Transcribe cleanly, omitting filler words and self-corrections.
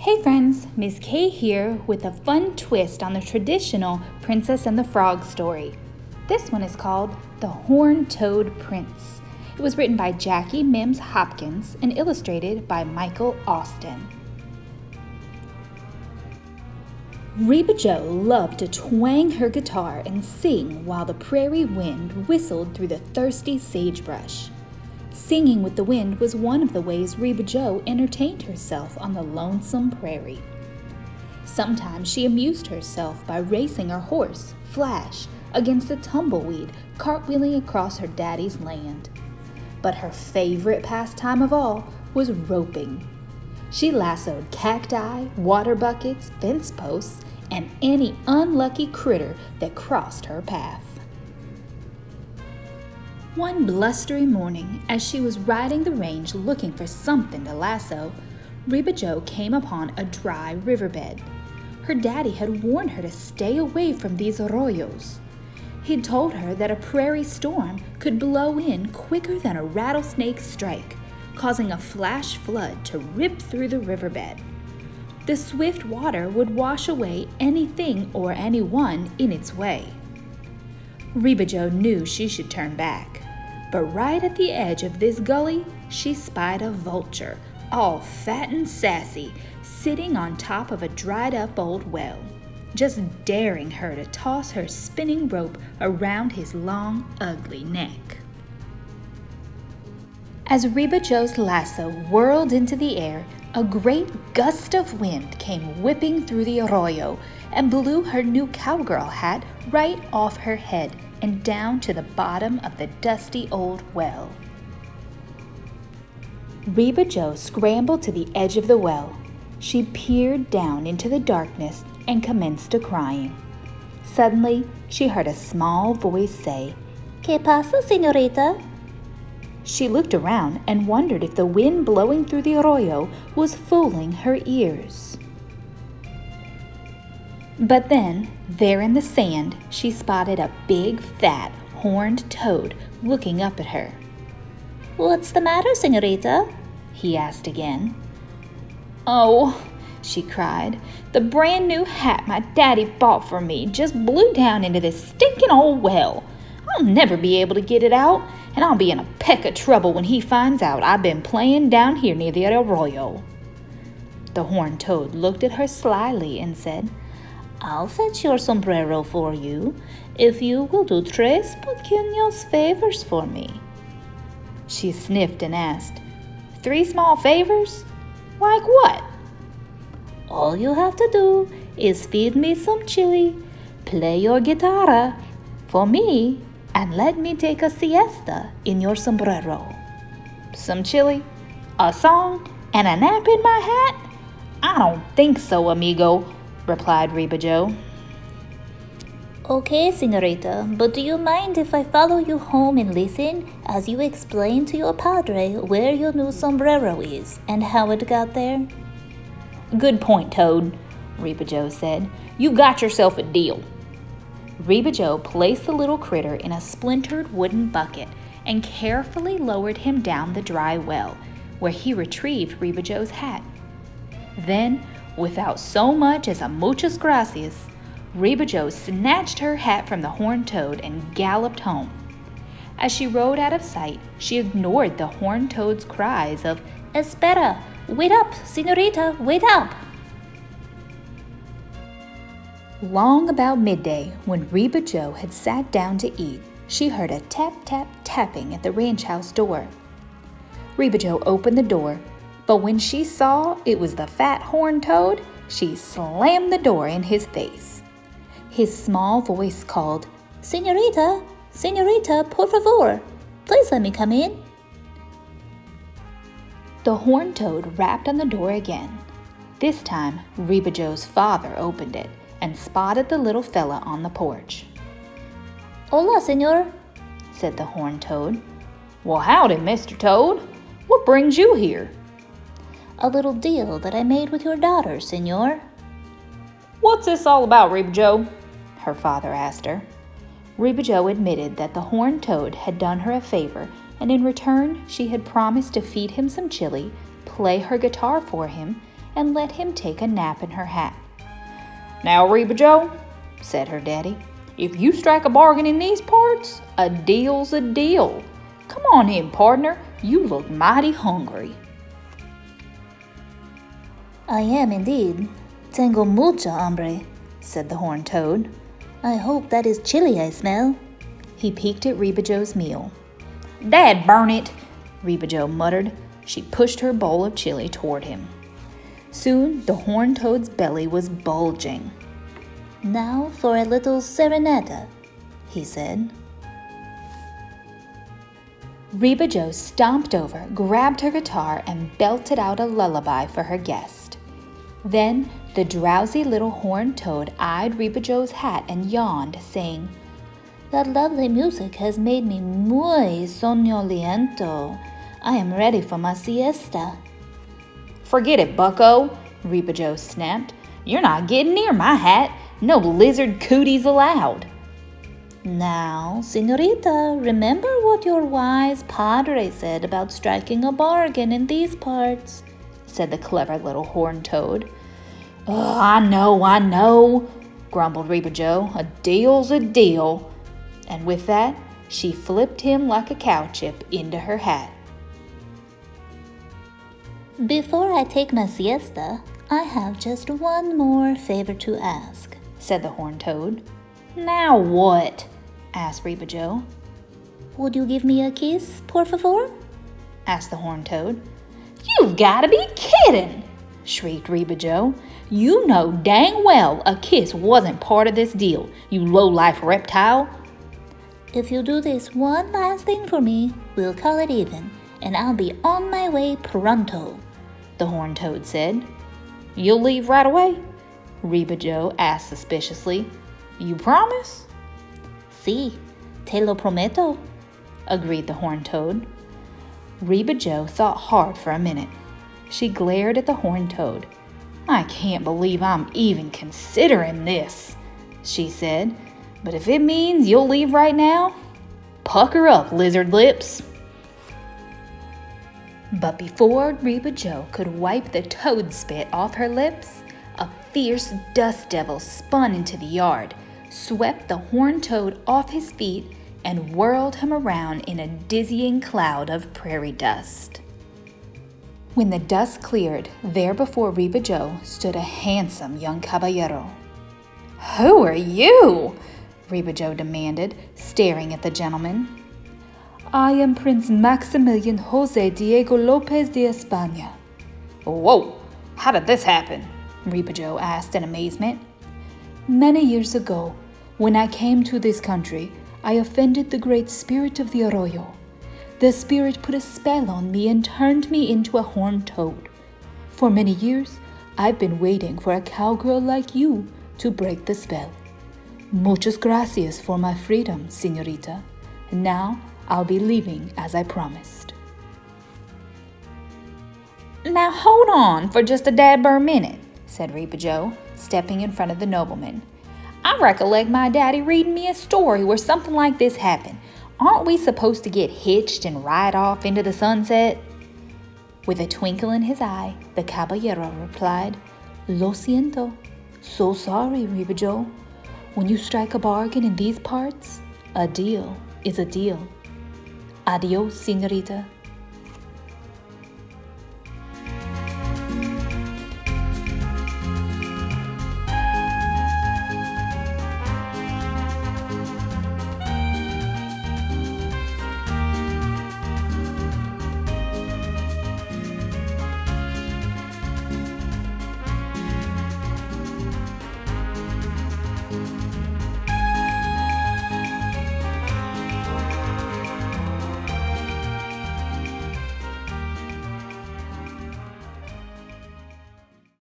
Hey friends, Miss K here with a fun twist on the traditional Princess and the Frog story. This one is called The Horned-Toad Prince. It was written by Jackie Mims Hopkins and illustrated by Michael Austin. Riba Joe loved to twang her guitar and sing while the prairie wind whistled through the thirsty sagebrush. Singing with the wind was one of the ways Riba Joe entertained herself on the lonesome prairie. Sometimes she amused herself by racing her horse, Flash, against a tumbleweed cartwheeling across her daddy's land. But her favorite pastime of all was roping. She lassoed cacti, water buckets, fence posts, and any unlucky critter that crossed her path. One blustery morning, as she was riding the range looking for something to lasso, Riba Joe came upon a dry riverbed. Her daddy had warned her to stay away from these arroyos. He'd told her that a prairie storm could blow in quicker than a rattlesnake's strike, causing a flash flood to rip through the riverbed. The swift water would wash away anything or anyone in its way. Riba Joe knew she should turn back, but right at the edge of this gully, she spied a vulture, all fat and sassy, sitting on top of a dried-up old well, just daring her to toss her spinning rope around his long, ugly neck. As Riba Joe's lasso whirled into the air, a great gust of wind came whipping through the arroyo and blew her new cowgirl hat right off her head and down to the bottom of the dusty old well. Riba Joe scrambled to the edge of the well. She peered down into the darkness and commenced a crying. Suddenly, she heard a small voice say, "¿Qué pasa, señorita?" She looked around and wondered if the wind blowing through the arroyo was fooling her ears. But then, there in the sand, she spotted a big, fat, horned toad looking up at her. "What's the matter, señorita?" he asked again. "Oh," she cried, "the brand new hat my daddy bought for me just blew down into this stinking old well. I'll never be able to get it out, and I'll be in a peck of trouble when he finds out I've been playing down here near the arroyo." The horned toad looked at her slyly and said, "I'll fetch your sombrero for you, if you will do tres pequeños favors for me." She sniffed and asked, "3 small favors? Like what?" "All you have to do is feed me some chili, play your guitarra for me, and let me take a siesta in your sombrero." "Some chili, a song, and a nap in my hat? I don't think so, amigo," replied Riba Joe. "Okay, señorita, but do you mind if I follow you home and listen as you explain to your padre where your new sombrero is and how it got there?" "Good point, Toad," Riba Joe said. "You got yourself a deal." Riba Joe placed the little critter in a splintered wooden bucket and carefully lowered him down the dry well, where he retrieved Riba Joe's hat. Then, without so much as a muchas gracias, Riba Joe snatched her hat from the horned toad and galloped home. As she rode out of sight, she ignored the horned toad's cries of, "Espera! Wait up, señorita, wait up!" Long about midday, when Riba Joe had sat down to eat, she heard a tap-tap-tapping at the ranch house door. Riba Joe opened the door, but when she saw it was the fat horned toad, she slammed the door in his face. His small voice called, "Señorita, señorita, por favor, please let me come in." The horned toad rapped on the door again. This time, Riba Joe's father opened it and spotted the little fella on the porch. "Hola, señor," said the horned toad. "Well, howdy, Mr. Toad. What brings you here?" "A little deal that I made with your daughter, señor." "What's this all about, Riba Joe?" her father asked her. Riba Joe admitted that the horned toad had done her a favor, and in return she had promised to feed him some chili, play her guitar for him, and let him take a nap in her hat. "Now, Riba Joe," said her daddy, "if you strike a bargain in these parts, a deal's a deal. Come on in, partner. You look mighty hungry." "I am indeed. Tengo mucha hambre," said the horned toad. "I hope that is chili I smell." He peeked at Riba Joe's meal. "Dad burn it," Riba Joe muttered. She pushed her bowl of chili toward him. Soon the horned toad's belly was bulging. "Now for a little serenata," he said. Riba Joe stomped over, grabbed her guitar, and belted out a lullaby for her guest. Then the drowsy little horned toad eyed Riba Joe's hat and yawned, saying, "That lovely music has made me muy soñoliento. I am ready for my siesta." "Forget it, bucko," Riba Joe snapped. "You're not getting near my hat. No lizard cooties allowed." "Now, señorita, remember what your wise padre said about striking a bargain in these parts," said the clever little horned toad. "Oh, I know," grumbled Riba Joe. "A deal's a deal." And with that, she flipped him like a cow chip into her hat. "Before I take my siesta, I have just one more favor to ask," said the horned toad. "Now what?" asked Riba Joe. "Would you give me a kiss, por favor?" asked the horned toad. "You've got to be kidding!" shrieked Riba Joe. "You know dang well a kiss wasn't part of this deal, you low-life reptile." "If you do this one last thing for me, we'll call it even, and I'll be on my way pronto," the horned toad said. "You'll leave right away?" Riba Joe asked suspiciously. "You promise?" "Sí, te lo prometo," agreed the horned toad. Riba Joe thought hard for a minute. She glared at the horned toad. "I can't believe I'm even considering this," she said. "But if it means you'll leave right now, pucker up, lizard lips." But before Riba Joe could wipe the toad spit off her lips, a fierce dust devil spun into the yard, swept the horned toad off his feet, and whirled him around in a dizzying cloud of prairie dust. When the dust cleared, there before Riba Joe stood a handsome young caballero. "Who are you?" Riba Joe demanded, staring at the gentleman. "I am Prince Maximilian Jose Diego Lopez de España." "Whoa, how did this happen?" Riba Joe asked in amazement. "Many years ago, when I came to this country, I offended the great spirit of the arroyo. The spirit put a spell on me and turned me into a horned toad. For many years, I've been waiting for a cowgirl like you to break the spell. Muchas gracias for my freedom, señorita. Now I'll be leaving as I promised." "Now hold on for just a dadburn minute," said Riba Joe, stepping in front of the nobleman. "I recollect my daddy reading me a story where something like this happened. Aren't we supposed to get hitched and ride off into the sunset?" With a twinkle in his eye, the caballero replied, "Lo siento. So sorry, Riba Joe. When you strike a bargain in these parts, a deal is a deal. Adios, señorita."